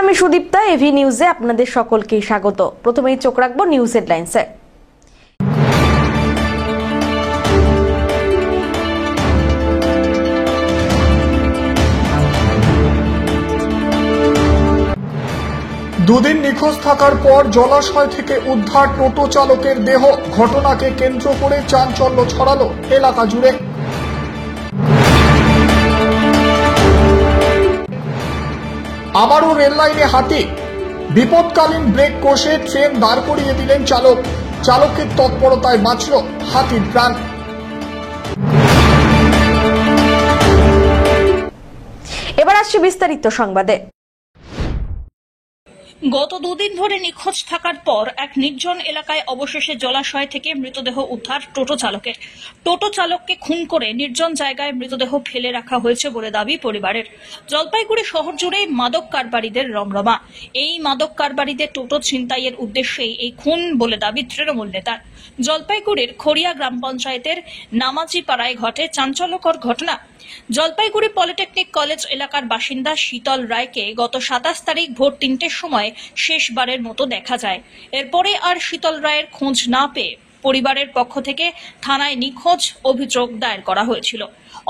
আমি সুদীপ্তা, এভি নিউজে আপনাদের সকলকে স্বাগত। প্রথমেই চোখ রাখবো নিউজ হেডলাইন্সে। দুদিন নিখোঁজ থাকার পর জলাশয় থেকে উদ্ধার টোটো চালকের দেহ। ঘটনাকে কেন্দ্র করে চাঞ্চল্য ছড়ালো এলাকা জুড়ে। আবারও রেল লাইনে হাতি। বিপদকালীন ব্রেক কষে ট্রেন দাঁড় করিয়ে দিলেন চালক। চালকের তৎপরতায় বাঁচল হাতির প্রাণ। এবার আসছে বিস্তারিত সংবাদে। গত দুদিন ধরে নিখোঁজ থাকার পর এক নির্জন এলাকায় অবশেষে জলাশয় থেকে মৃতদেহ উদ্ধার টোটো চালকের। টোটো চালককে খুন করে নির্জন জায়গায় মৃতদেহ ফেলে রাখা হয়েছে বলে দাবি পরিবারের। জলপাইগুড়ি শহর জুড়ে মাদক কারবারিদের রমরমা। এই মাদক কারবারিদের টোটো ছিনতাইয়ের উদ্দেশ্যেই এই খুন বলে দাবি তৃণমূল নেতার। জলপাইগুড়ির খড়িয়া গ্রাম পঞ্চায়েতের নামাজিপাড়ায় ঘটে চাঞ্চল্যকর ঘটনা। জলপাইগুড়ি পলিটেকনিক কলেজ এলাকার বাসিন্দা শীতল রায়কে গত 27 তারিখ ভোর 3টের সময় শেষবারের মতো দেখা যায়। এরপরে আর শীতল রায়ের খোঁজ না পেয়ে পরিবারের পক্ষ থেকে থানায় নিখোঁজ অভিযোগ দায়ের করা হয়েছিল।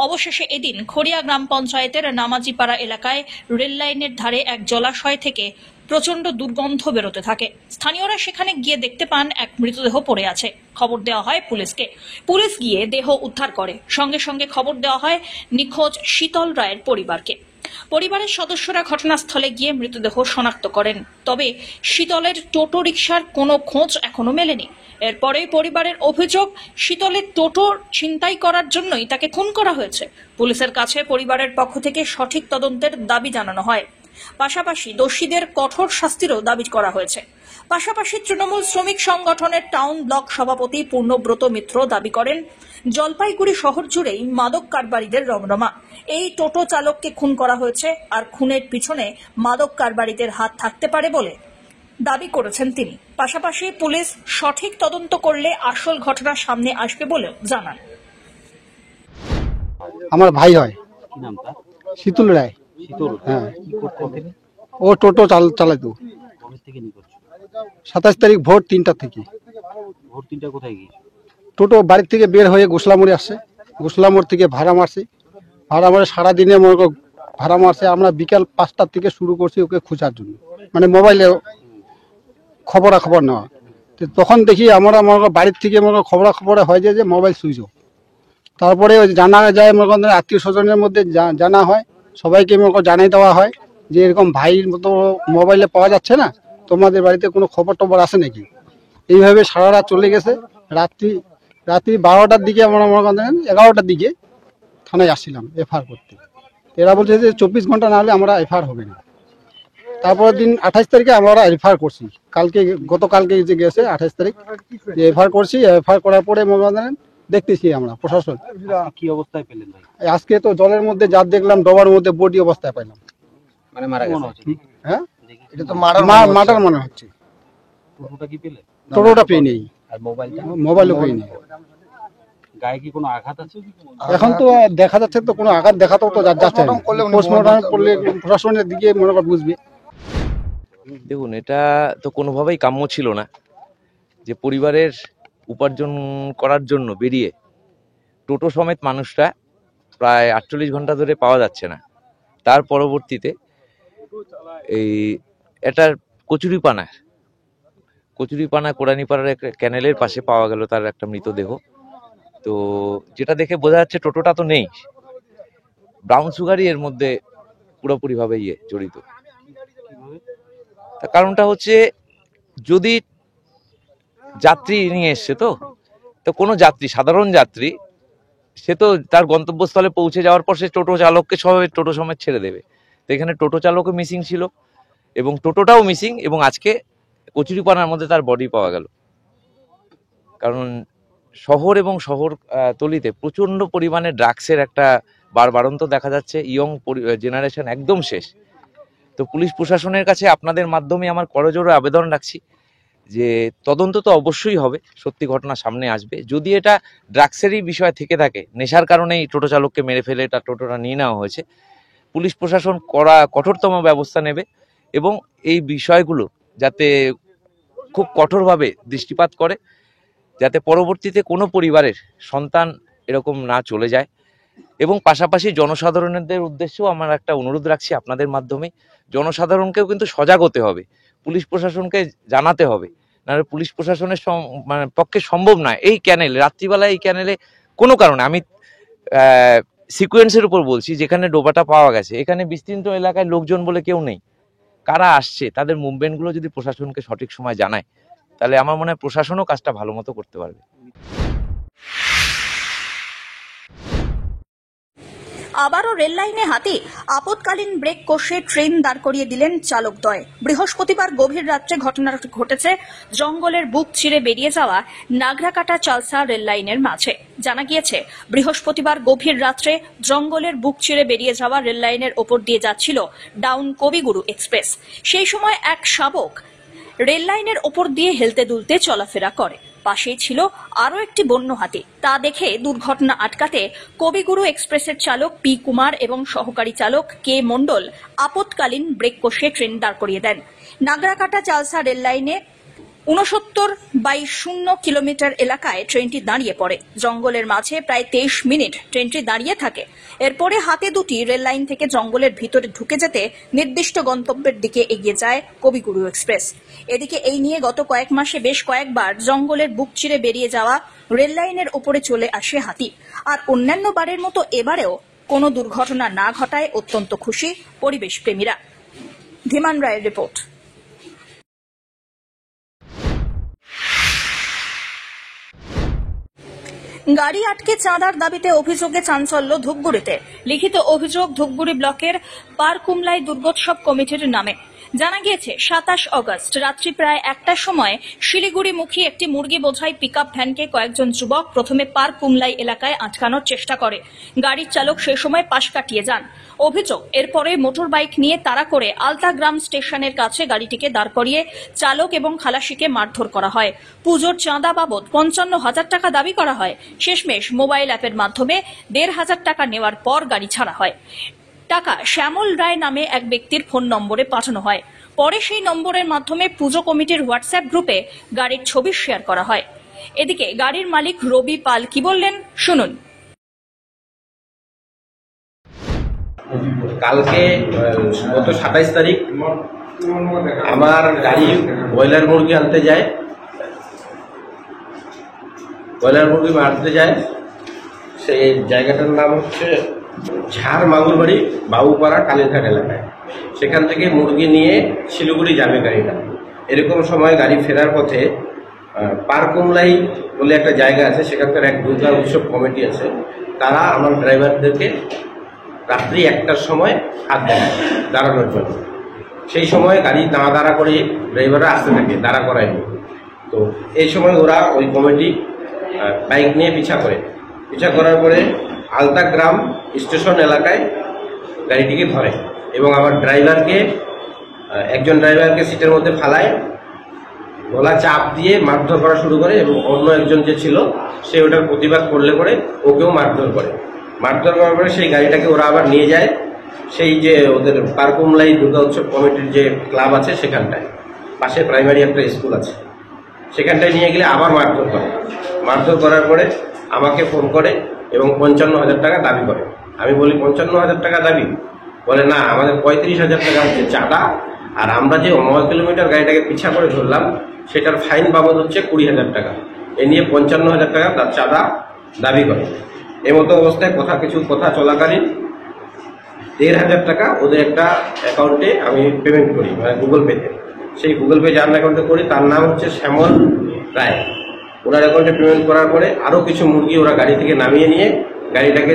অবশেষে এদিন খড়িয়া গ্রাম পঞ্চায়েতের নামাজিপাড়া এলাকায় রেল লাইনের ধারে এক জলাশয় থেকে প্রচন্ড দুর্গন্ধ বেরোতে থাকে। স্থানীয়রা সেখানে গিয়ে দেখতে পান এক মৃতদেহ পড়ে আছে। খবর দেওয়া হয় পুলিশকে। পুলিশ গিয়ে দেহ উদ্ধার করে। সঙ্গে সঙ্গে খবর দেওয়া হয় নিখোঁজ শীতল রায়ের পরিবারকে। পরিবারের সদস্যরা ঘটনাস্থলে গিয়ে মৃতদেহ শনাক্ত করেন। তবে শীতলের টোটো রিকশার কোনো খোঁজ এখনো মেলেনি। এরপরে পরিবারের অভিযোগ, শীতলের টোটো ছিনতাই করার জন্যই তাকে খুন করা হয়েছে। পুলিশের কাছে পরিবারের পক্ষ থেকে সঠিক তদন্তের দাবি জানানো হয়। পাশাপাশি দোষীদের কঠোর শাস্তিরও দাবি করা হয়েছে। পাশাপাশি তৃণমূল শ্রমিক সংগঠনের টাউন ব্লক সভাপতি পূর্ণব্রত মিত্র দাবি করেন, জলপাইগুড়ি শহর জুড়েই মাদক কারবারিদের রমরমা। এই টোটো চালককে খুন করা হয়েছে, আর খুনের পিছনে মাদক কারবারিদের হাত থাকতে পারে বলে দাবি করেছেন তিনি। পাশাপাশি পুলিশ সঠিক তদন্ত করলে আসল ঘটনা সামনে আসবে বলে জানান। আমার ভাই হয়, শীতল রায়। হ্যাঁ, ও টোটো চালাতো। 27 তারিখ ভোর 3টা থেকে। ভোর 3টা কোথায় গিয়ে? টোটো বাড়ির থেকে বের হয়ে গোসলামোড়ে আসছে। গোসলামোড় থেকে ভাড়া মারছে। ভাড়া মারে সারাদিনে ভাড়া মারছে। আমরা বিকাল 5টার থেকে শুরু করছি ওকে খোঁজার জন্য, মানে মোবাইলে খবরাখবর নেওয়া। তখন দেখি আমরা বাড়ির থেকে খবরাখবরে হয় যে মোবাইল সুইচ অফ। তারপরে জানা যায়, আত্মীয় স্বজনের মধ্যে জানা হয়, সবাইকে জানাই দেওয়া হয় যে এরকম ভাইয়ের মতো মোবাইলে পাওয়া যাচ্ছে না, তোমাদের বাড়িতে কোনো খবর টবর আছে নাকি। এইভাবে সারা রাত চলে গেছে। রাত্রি 12টার দিকে আমরা 11টার দিকে থানায় আসছিলাম এফআইআর করতে। এরা বলছে যে 24 ঘন্টা না হলে আমরা এফআইআর হবে না। তারপরের দিন 28 তারিখে আমরা এফআইআর করছি। গতকালকে যে গেছে 28 তারিখ এফআইআর করছি। এফআইআর করার পরে দেখতেছি আমরা প্রশাসন। কি অবস্থায় পেলেন ভাই? আজকে তো জলের মধ্যে যা দেখলাম, ডবার মধ্যে বডি অবস্থায় পাইলাম। মানে মারা গেছে? হ্যাঁ, এটা তো মার্ডার মনে হচ্ছে। টোটোটা কি পেলে? টোটোটা পেয়ে নেই, আর মোবাইলও পেয়ে নেই। গায়ে কি কোনো আঘাত আছে? এখন তো দেখা যাচ্ছে তো কোনো আঘাত দেখাতেও তো যাচ্ছে। পোস্টমর্টম করলে প্রশাসনের দিকে মনে কর বুঝবে। দেখুন, এটা তো কোনোভাবেই কাম্য ছিল না যে পরিবারের উপার্জন করার জন্য বেরিয়ে টোটো সমেত মানুষটা প্রায় 48 ঘন্টা ধরে পাওয়া যাচ্ছে না। তার পরবর্তীতে এটার কচুরিপানা কোরানিপাড়ার একটা ক্যানেলের পাশে পাওয়া গেল তার একটা মৃতদেহ। তো যেটা দেখে বোঝা যাচ্ছে টোটোটা তো নেই, ব্রাউন সুগারই এর মধ্যে পুরোপুরিভাবে জড়িত। তার কারণটা হচ্ছে, যদি যাত্রী নিয়ে এসছে তো কোনো যাত্রী, সাধারণ যাত্রী, সে তো তার গন্তব্যস্থলে পৌঁছে যাওয়ার পর সে টোটো চালককে টোটো সমেত ছেড়ে দেবে। তো এখানে টোটো চালকও মিসিং ছিল এবং টোটোটাও মিসিং, এবং আজকে কচুরিপানার মধ্যে তার বডি পাওয়া গেল। কারণ শহর এবং শহরতলিতে প্রচন্ড পরিমাণে ড্রাগসের একটা বাড়ন্ত দেখা যাচ্ছে। ইয়ং জেনারেশন একদম শেষ। তো পুলিশ প্রশাসনের কাছে আপনাদের মাধ্যমে আমার করজোড়ে আবেদন রাখছি যে তদন্ত তো অবশ্যই হবে, সত্যি ঘটনা সামনে আসবে। যদি এটা ড্রাগসেরই বিষয় থেকে থাকে, নেশার কারণেই টোটো চালককে মেরে ফেলে টোটোটা নিয়ে নেওয়া হয়েছে, পুলিশ প্রশাসন কঠোরতম ব্যবস্থা নেবে এবং এই বিষয়গুলো যাতে খুব কঠোরভাবে দৃষ্টিপাত করে, যাতে পরবর্তীতে কোনো পরিবারের সন্তান এরকম না চলে যায়। এবং পাশাপাশি জনসাধারণদের উদ্দেশ্যেও আমার একটা অনুরোধ রাখছি আপনাদের মাধ্যমে, জনসাধারণকেও কিন্তু সজাগ হতে হবে, পুলিশ প্রশাসনকে জানাতে হবে, নাহলে পুলিশ প্রশাসনের মানে পক্ষে সম্ভব নয় এই ক্যানেল রাত্রিবেলায়, এই ক্যানেলে কোনো কারণে, আমি সিকোয়েন্সের উপর বলছি, যেখানে ডোবাটা পাওয়া গেছে এখানে বিস্তীর্ণ এলাকায় লোকজন বলে কেউ নেই, কারা আসছে তাদের মুভমেন্টগুলো যদি প্রশাসনকে সঠিক সময় জানায় তাহলে আমার মনে হয় প্রশাসনও কাজটা ভালো মতো করতে পারবে। আবারও রেল লাইনে হাতি, আপৎকালীন ব্রেক কষে ট্রেন দাঁড় করিয়ে দিলেন চালকদ্বয়। বৃহস্পতিবার গভীর রাত্রে ঘটনা ঘটেছে জঙ্গলের বুক চিরে বেরিয়ে যাওয়া নাগরাকাটা চালসা রেল লাইনের মাঝে। জানা গিয়েছে, বৃহস্পতিবার গভীর রাত্রে জঙ্গলের বুক চিরে বেরিয়ে যাওয়া রেল লাইনের ওপর দিয়ে যাচ্ছিল ডাউন কবিগুরু এক্সপ্রেস। সেই সময় এক শাবক রেল লাইনের ওপর দিয়ে হেলতে দুলতে চলাফেরা করে। পাশেই ছিল আরও একটি বন্য হাতি। তা দেখে দুর্ঘটনা আটকাতে কবিগুরু এক্সপ্রেসের চালক পি কুমার এবং সহকারী চালক কে মণ্ডল আপৎকালীন ব্রেক কষে ট্রেন দাঁড় করিয়ে দেন। নাগরাকাটা চালসা রেল লাইনে 69/0 কিলোমিটার এলাকায় ট্রেনটি দাঁড়িয়ে পড়ে। জঙ্গলের মাঝে প্রায় 23 মিনিট ট্রেনটি দাঁড়িয়ে থাকে। এরপরে হাতি দুটি রেল লাইন থেকে জঙ্গলের ভিতরে ঢুকে যেতে নির্দিষ্ট গন্তব্যের দিকে এগিয়ে যায় কবিগুরু এক্সপ্রেস। এদিকে এই নিয়ে গত কয়েক মাসে বেশ কয়েকবার জঙ্গলের বুক চিরে বেরিয়ে যাওয়া রেল লাইনের ওপরে চলে আসে হাতি। আর অন্যান্য বারের মতো এবারেও কোনো দুর্ঘটনা না ঘটায় অত্যন্ত খুশি পরিবেশ প্রেমীরা। ধীমান রায়ের রিপোর্ট। গাড়ি আটকে চাঁদার দাবিতে অভিযোগে চাঞ্চল্য ধূপগুড়িতে। লিখিত অভিযোগ ধূপগুড়ি ব্লকের পারকুমলাই দুর্গোৎসব কমিটির নামে। জানা গিয়েছে, 27 অগস্ট রাত্রি প্রায় 1টার সময় শিলিগুড়িমুখী একটি মুরগি বোঝাই পিকআপ ভ্যানকে কয়েকজন যুবক প্রথমে পারকুমলাই এলাকায় আটকানোর চেষ্টা করে। গাড়ির চালক সে সময় পাশ কাটিয়ে যান। অভিযোগ, এরপরে মোটর বাইক নিয়ে তাড়া করে আলতাগ্রাম স্টেশনের কাছে গাড়িটিকে দাঁড় করিয়ে চালক এবং খালাসিকে মারধর করা হয়। পুজোর চাঁদা বাবদ 55,000 টাকা দাবি করা হয়। শেষমেশ মোবাইল অ্যাপের মাধ্যমে 1,500 টাকা নেওয়ার পর গাড়ি ছাড়া হয়। টাকা শ্যামল রায় নামে এক ব্যক্তির ফোন নম্বরে পাঠানো হয়। পরে সেই নম্বরের মাধ্যমে পুজো কমিটির হোয়াটসঅ্যাপ গ্রুপে গাড়ির ছবি শেয়ার করা হয়। এদিকে গাড়ির মালিক রবি পাল কি বললেন শুনুন। কালকে গত 27 তারিখ আমার গাড়ি ব্রয়লার মুরগি আনতে যায়, ব্রয়লার মুরগি মারতে যায়। সেই জায়গাটার নাম হচ্ছে ঝাড় মাগুরবাড়ি বাবুপাড়া কালীঘাট এলাকায়। সেখান থেকে মুরগি নিয়ে শিলিগুড়ি যাবে গাড়িটা। এরকম সময় গাড়ি ফেরার পথে পারকুমলাই বলে একটা জায়গা আছে, সেখানকার এক দুর্গা উৎসব কমিটি আছে, তারা আমার ড্রাইভারদেরকে রাত্রি 1টার সময় হাত দেয় দাঁড়ানোর জন্য। সেই সময় গাড়ি দাঁড়া করে ড্রাইভাররা আসতে থাকে, দাঁড়া করায়নি। তো এই সময় ওরা ওই কমিটি বাইক নিয়ে পিছা করার পরে আলতাগ্রাম স্টেশন এলাকায় গাড়িটিকে ধরে এবং আমার একজন ড্রাইভারকে সিটের মধ্যে ফালায়, গলা চাপ দিয়ে মারধর করা শুরু করে এবং অন্য একজন যে ছিল সে ওটার প্রতিবাদ করলে পরে ওকেও মারধর করার পরে সেই গাড়িটাকে ওরা আবার নিয়ে যায় সেই যে ওদের পারকুমলাই দুর্গা উৎসব কমিটির যে ক্লাব আছে সেখানটায়, পাশে প্রাইমারি একটা স্কুল আছে, সেখানটায় নিয়ে গেলে আবার মারধর করার পরে আমাকে ফোন করে এবং 55,000 টাকা দাবি করে। আমি বলি 55,000 টাকা দাবি? বলে না, আমাদের 35,000 টাকা হচ্ছে চাঁদা, আর আমরা যে 9 কিলোমিটার গাড়িটাকে পিছা করে ধরলাম সেটার ফাইন বাবদ হচ্ছে 20,000 টাকা। এ নিয়ে 55,000 টাকা তার চাঁদা দাবি করে। এমতো অবস্থায় কথা চলাকালীন 1,500 টাকা ওদের একটা অ্যাকাউন্টে আমি পেমেন্ট করি, মানে গুগল পেতে। সেই গুগল পে যার অ্যাকাউন্টে করি তার নাম হচ্ছে শ্যামল রায়। ওনার অ্যাকাউন্টে পেমেন্ট করার পরে আরও কিছু মুরগি ওরা গাড়ি থেকে নামিয়ে নিয়ে গাড়িটাকে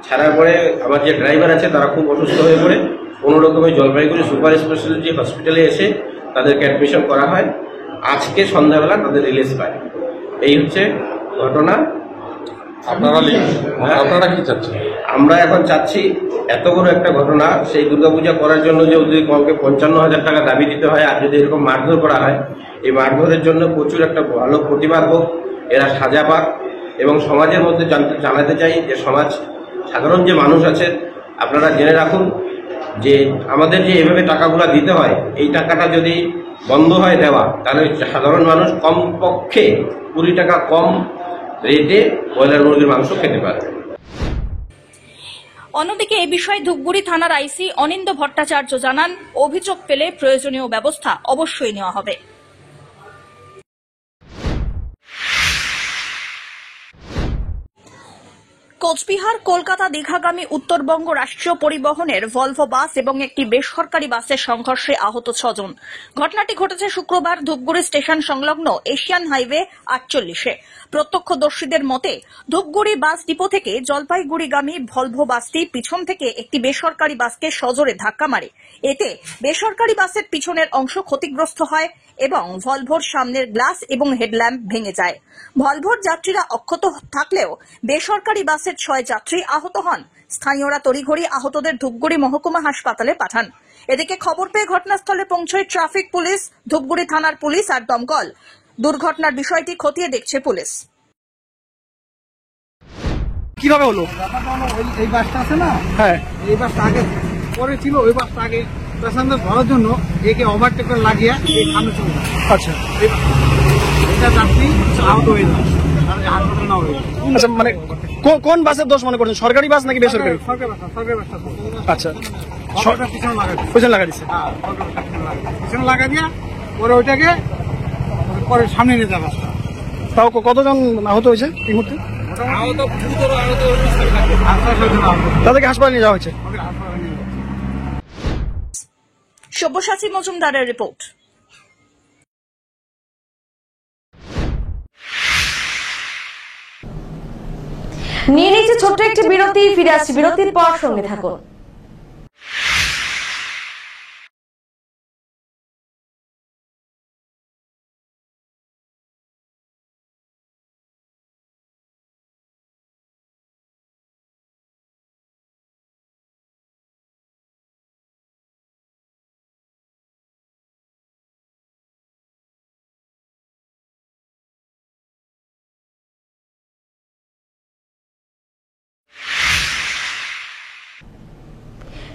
ছাড়ার পরে আমার যে ড্রাইভার আছে তারা খুব অসুস্থ হয়ে পড়ে। কোনো রকমে জলপাইগুড়ি সুপার স্পেশালিটি হসপিটালে এসে তাদেরকে অ্যাডমিশন করা হয়। আজকে সন্ধ্যাবেলা তাদের রিলিজ পায়। এই হচ্ছে ঘটনা। আপনারা কি চাচ্ছেন? আমরা এখন চাচ্ছি এত বড় একটা ঘটনা, সেই দুর্গাপূজা করার জন্য যে যদি কমকে 55,000 টাকা দাবি দিতে হয়, আর যদি এরকম মারধর করা হয়, এই মারধরের জন্য প্রচুর একটা ভালো প্রতিবাদ হোক, এরা সাজা পাক। এবং সমাজের মধ্যে জানাতে চাই যে সাধারণ যে মানুষ আছে, আপনারা জেনে রাখুন যে আমাদের যে এভাবে টাকাগুলো দিতে হয়, এই টাকাটা যদি বন্ধ হয় দেওয়া, তাহলে সাধারণ মানুষ কমপক্ষে 20 টাকা কম রেটে ব্রয়লার মুরগির মাংস খেতে পারবে। অন্যদিকে এই বিষয়ে ধূপগুড়ি থানার আইসি অনিন্দ ভট্টাচার্য জানান, অভিযোগ পেলে প্রয়োজনীয় ব্যবস্থা অবশ্যই নেওয়া হবে। কোচবিহার কলকাতা দীঘাগামী উত্তরবঙ্গ রাষ্ট্রীয় পরিবহনের ভলভো বাস এবং একটি বেসরকারি বাসের সংঘর্ষে আহত 6 জন। ঘটনাটি ঘটেছে শুক্রবার ধূপগুড়ি স্টেশন সংলগ্ন এশিয়ান হাইওয়ে 48-এ। প্রত্যক্ষদর্শীদের মতে, ধূপগুড়ি বাস ডিপো থেকে জলপাইগুড়িগামী ভলভো বাসটি পিছন থেকে একটি বেসরকারি বাসকে সজোরে ধাক্কা মারে। এতে বেসরকারি বাসের পিছনের অংশ ক্ষতিগ্রস্ত হয় এবং ভলভোর সামনের গ্লাস এবং হেডল্যাম্প ভেঙে যায়। ভলভোর যাত্রীরা অক্ষত থাকলেও বেসরকারি বাসের 6 যাত্রী আহত হন। স্থানীয়রা তড়িঘড়ি আহতদের ধূপগুড়ি মহকুমা হাসপাতালে পাঠান। এদিকে খবর পেয়ে ঘটনাস্থলে পৌঁছয় ট্রাফিক পুলিশ, ধূপগুড়ি থানার পুলিশ আর দমকল। দুর্ঘটনার বিষয়টি খতিয়ে দেখছে পুলিশ। কিভাবে হলো? এই বাসটা আছে না, হ্যাঁ, এই বাসটা আগে পরে ছিল, ওই বাসটা আগে প্যাসেঞ্জার ধরার জন্য একে ওভারটেক করে লাগিয়ে এই সামনে চলে যায়। আচ্ছা, এটা যাত্রী আহত হয়ে যায়, হাসপাতালে নেওয়া হয়ে যায়। আচ্ছা, মানে কোন বাসের দোষ মনে করছেন, সরকারি বাস নাকি বেসরকারি? সরকারি বাসটা। আচ্ছা, পিছনে লাগা দিচ্ছে, পিছনে লাগা দিয়ে পরে ওইটাকে পরে সামনে নিয়ে যাওয়া। তাও কতজন আহত হয়েছে এই মুহূর্তে? তাদেরকে হাসপাতালে নিয়ে যাওয়া হয়েছে। সব্যসাচী মজুমদারের রিপোর্ট। নিয়ে নিচ্ছে ছোট্ট একটি বিরতি, ফিরে আসছি বিরতির পর, সঙ্গে থাকুন।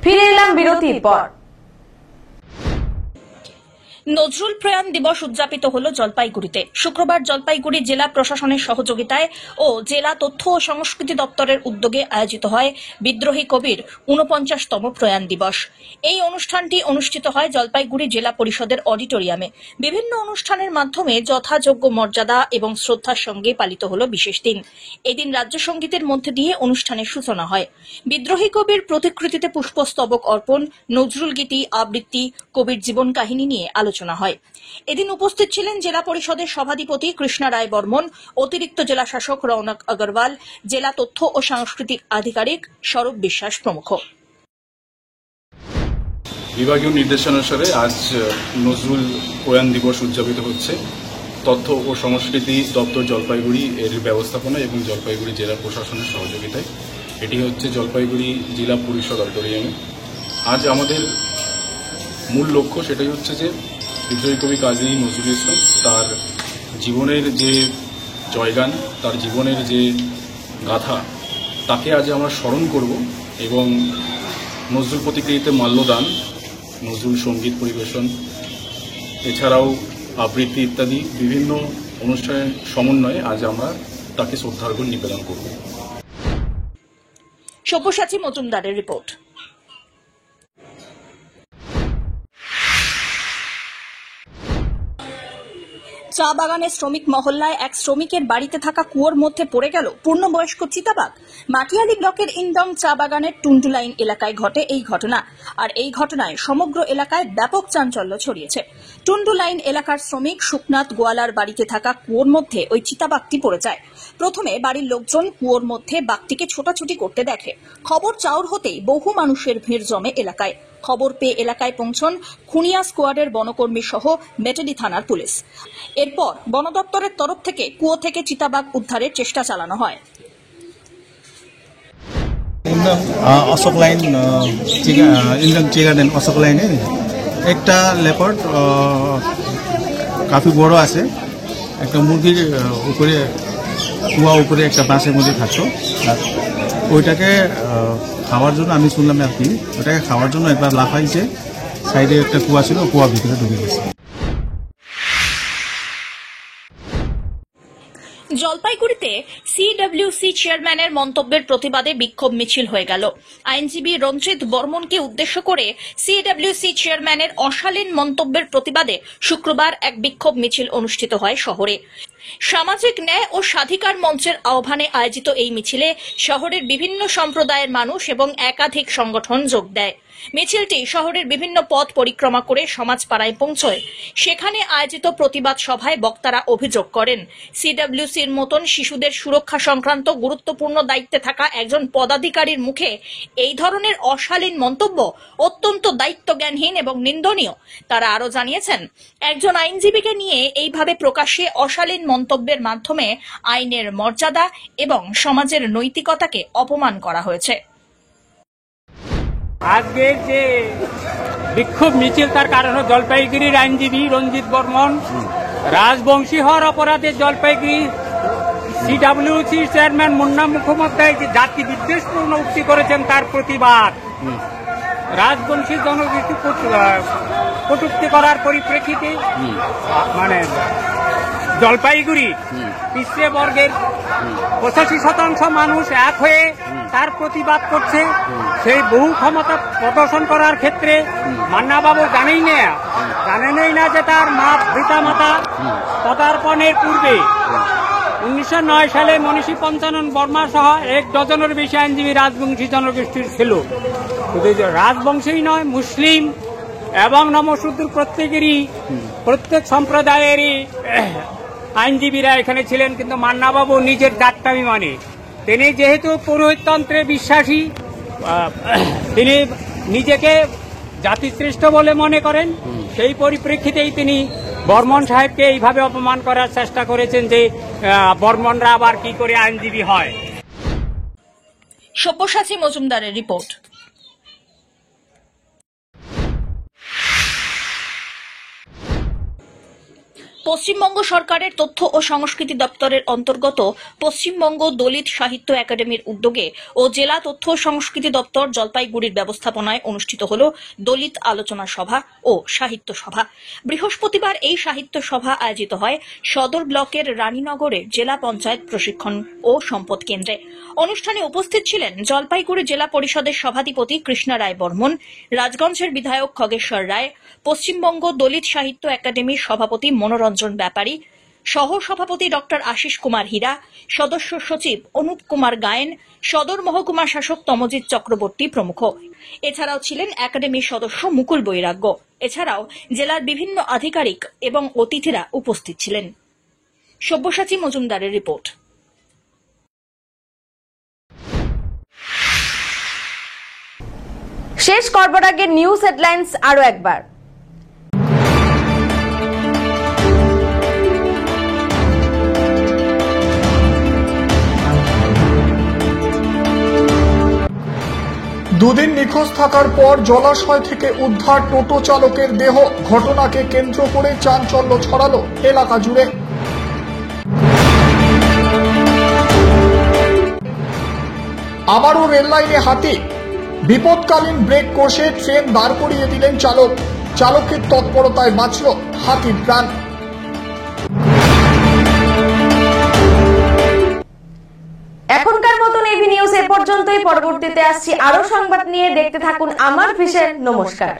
ফিরে এলাম বিরতির পর। নজরুল প্রয়াণ দিবস উদযাপিত হল জলপাইগুড়িতে। শুক্রবার জলপাইগুড়ি জেলা প্রশাসনের সহযোগিতায় ও জেলা তথ্য ও সংস্কৃতি দপ্তরের উদ্যোগে আয়োজিত হয় বিদ্রোহী কবির 49তম প্রয়াণ দিবস। এই অনুষ্ঠানটি অনুষ্ঠিত হয় জলপাইগুড়ি জেলা পরিষদের অডিটোরিয়ামে। বিভিন্ন অনুষ্ঠানের মাধ্যমে যথাযোগ্য মর্যাদা এবং শ্রদ্ধার সঙ্গে পালিত হল বিশেষ দিন। এদিন রাজ্য সঙ্গীতের মধ্যে দিয়ে অনুষ্ঠানের সূচনা হয়। বিদ্রোহী কবির প্রতিকৃতিতে পুষ্পস্তবক অর্পণ, নজরুল গীতি আবৃত্তি, কবির জীবন কাহিনী নিয়ে আলোচনা হয়। এদিন উপস্থিত ছিলেন জেলা পরিষদের সভাধিপতি কৃষ্ণা রায় বর্মন, অতিরিক্ত জেলা শাসক রৌনক আগরওয়াল, জেলা তথ্য ও সাংস্কৃতিক আধিকারিক সৌরভ বিশ্বাস প্রমুখ। বিভাগীয় নির্দেশানুসারে আজ নজরুল প্রয়াণ দিবস উদযাপিত হচ্ছে। তথ্য ও সংস্কৃতি দপ্তর জলপাইগুড়ি এর ব্যবস্থাপনা এবং জলপাইগুড়ি জেলা প্রশাসনের সহযোগিতায় এটি হচ্ছে জলপাইগুড়ি জেলা পরিষদ অডিটোরিয়ামে। আজ আমাদের মূল লক্ষ্য সেটাই হচ্ছে যে বিদ্রোহী কবি কাজী নজরুল ইসলাম তার জীবনের যে জয়গান, তার জীবনের যে গাথা, তাকে আজ আমরা স্মরণ করব এবং নজরুল প্রতিকৃতিতে মাল্যদান, নজরুল সঙ্গীত পরিবেশন, এছাড়াও আবৃত্তি ইত্যাদি বিভিন্ন অনুষ্ঠানের সমন্বয়ে আজ আমরা তাকে শ্রদ্ধার্ঘ্য নিবেদন করব। সব্যসাচী মজুমদারের রিপোর্ট। চা বাগানের শ্রমিক মহল্লায় এক শ্রমিকের বাড়িতে থাকা কুয়োর মধ্যে পড়ে গেল পূর্ণবয়স্ক চিতাবাঘ। মাটিয়ালি ব্লকের ইন্দং চা বাগানের টুন্ডু লাইন এলাকায় ঘটে এই ঘটনা। আর এই ঘটনায় সমগ্র এলাকায় ব্যাপক চাঞ্চল্য ছড়িয়েছে। টুন্ডু লাইন এলাকার শ্রমিক সুখনাথ গোয়ালার বাড়িতে থাকা কুয়োর মধ্যে ওই চিতাবাঘটি পড়ে যায়। প্রথমে বাড়ির লোকজন কুয়োর মধ্যে বাঘটিকে ছোটাছুটি করতে দেখে। খবর চাউর হতেই বহু মানুষের ভিড় জমে এলাকায়। খবর পেয়ে এলাকায় পৌঁছন খুনিয়া স্কোয়াডের বনকর্মী সহ মেটেলি থানার পুলিশ। এরপর বন দপ্তরের তরফ থেকে কুয়ো থেকে চিতাবাঘ উদ্ধারের চেষ্টা চালানো হয়। Ashok line Indian tea garden Ashok লাইনে একটা লেপার্ড কাফি বড় আছে, একটা মুরগির উপরে কুয়া উপরে একটা বাসের মধ্যে থাকতো। আর ওইটাকে খাওয়ার জন্য আমি শুনলাম আর কি, ওটাকে খাওয়ার জন্য একবার লাফাইছে, সাইডে একটা কুয়া ছিল, কুয়া ভিতরে ঢুকে গেছে। জলপাইগুড়িতে সিডব্লিউসি চেয়ারম্যানের মন্তব্যের প্রতিবাদে বিক্ষোভ মিছিল হয়ে গেল। আইনজীবী রঞ্জিত বর্মনকে উদ্দেশ্য করে সিডব্লিউসি চেয়ারম্যানের অশালীন মন্তব্যের প্রতিবাদে শুক্রবার এক বিক্ষোভ মিছিল অনুষ্ঠিত হয় শহরে। সামাজিক ন্যায় ও স্বাধিকার মঞ্চের আহ্বানে আয়োজিত এই মিছিলে শহরের বিভিন্ন সম্প্রদায়ের মানুষ এবং একাধিক সংগঠন যোগ দেয়। মিছিলটি শহরের বিভিন্ন পথ পরিক্রমা করে সমাজপাড়ায় পৌঁছয়। সেখানে আয়োজিত প্রতিবাদ সভায় বক্তারা অভিযোগ করেন, সিডব্লিউসির মতন শিশুদের সুরক্ষা সংক্রান্ত গুরুত্বপূর্ণ দায়িত্বে থাকা একজন পদাধিকারীর মুখে এই ধরনের অশালীন মন্তব্য অত্যন্ত দায়িত্বজ্ঞানহীন এবং নিন্দনীয়। তারা আরও জানিয়েছেন, একজন আইনজীবীকে নিয়ে এইভাবে প্রকাশ্যে অশালীন মন্তব্যের মাধ্যমে আইনের মর্যাদা এবং সমাজের নৈতিকতাকে অপমান করা হয়েছে। আজকের যে বিক্ষোভ মিছিল তার কারণ জলপাইগুড়ির আইনজীবী রঞ্জিত বর্মন রাজবংশী হওয়ার অপরাধে জলপাইগুড়ি সিডব্লিউসির চেয়ারম্যান মুন্না মুখোপাধ্যায় যে জাতি বিদ্বেষপূর্ণ উক্তি করেছেন তার প্রতিবাদ। রাজবংশী জনগোষ্ঠী কটূক্তি করার পরিপ্রেক্ষিতে মানে জলপাইগুড়ি পিছিয়ে বর্গের 85% মানুষ এক হয়ে তার প্রতিবাদ করছে। সেই বহু ক্ষমতা প্রদর্শন করার ক্ষেত্রে মান্নাবাবু জানেনই না যে তার পিতামাতা পদার্পণের পূর্বে 1909 সালে মনীষী পঞ্চানন বর্মা সহ 1 ডজনের বেশি আইনজীবী রাজবংশী জনগোষ্ঠীর ছিল। শুধু রাজবংশী নয়, মুসলিম এবং নমশূদ্র প্রত্যেক সম্প্রদায়েরই আইনজীবীরা এখানে ছিলেন। কিন্তু মান্নাবাবু নিজের জাতটামি মানে তিনি যেহেতু পুরোহিততন্ত্রে বিশ্বাসী, তিনি নিজেকে জাতিশ্রেষ্ঠ বলে মনে করেন। সেই পরিপ্রেক্ষিতেই তিনি বর্মন সাহেবকে এইভাবে অপমান করার চেষ্টা করেছেন যে বর্মনরা আবার কি করে আইনজীবী হয়। সব্যসাচী মজুমদারের রিপোর্ট। পশ্চিমবঙ্গ সরকারের তথ্য ও সংস্কৃতি দপ্তরের অন্তর্গত পশ্চিমবঙ্গ দলিত সাহিত্য একাডেমির উদ্যোগে ও জেলা তথ্য ও সংস্কৃতি দপ্তর জলপাইগুড়ির ব্যবস্থাপনায় অনুষ্ঠিত হল দলিত আলোচনা সভা ও সাহিত্য সভা। বৃহস্পতিবার এই সাহিত্য সভা আয়োজিত হয় সদর ব্লকের রানীনগরের জেলা পঞ্চায়েত প্রশিক্ষণ ও সম্পদ কেন্দ্রে। অনুষ্ঠানে উপস্থিত ছিলেন জলপাইগুড়ি জেলা পরিষদের সভাধিপতি কৃষ্ণা রায় বর্মন, রাজগঞ্জের বিধায়ক খগেশ্বর রায়, পশ্চিমবঙ্গ দলিত সাহিত্য একাডেমির সভাপতি মনোরঞ্জন ব্যাপারী, সহ সভাপতি ডক্টর আশিস কুমার হীরা, সদস্য সচিব অনুপ কুমার গায়েন, সদর মহকুমা শাসক তমজিৎ চক্রবর্তী প্রমুখ। এছাড়াও ছিলেন একাডেমির সদস্য মুকুল বৈরাগ্য। এছাড়াও জেলার বিভিন্ন আধিকারিক এবং অতিথিরা উপস্থিত ছিলেন। সব্যসাচী মজুমদারের রিপোর্ট। শেষ করবার আগে নিউজ হেডলাইন্স আরো একবার। দুদিন নিখোঁজ থাকার পর জলাশয় থেকে উদ্ধার টোটো চালকের দেহ। ঘটনাকে কেন্দ্র করে চাঞ্চল্য ছড়ালো এলাকা জুড়ে। আবারও রেললাইনে হাতি। বিপদকালীন ব্রেক কষে ট্রেন দাঁড় করিয়ে দিলেন চালক। চালকের তৎপরতায় বাঁচল হাতির প্রাণ। এখনকার মতন এভি নিউজ এ পর্যন্তই। পরবর্তীতে আসছি আরো সংবাদ নিয়ে। দেখতে থাকুন আমার ভিশন। নমস্কার।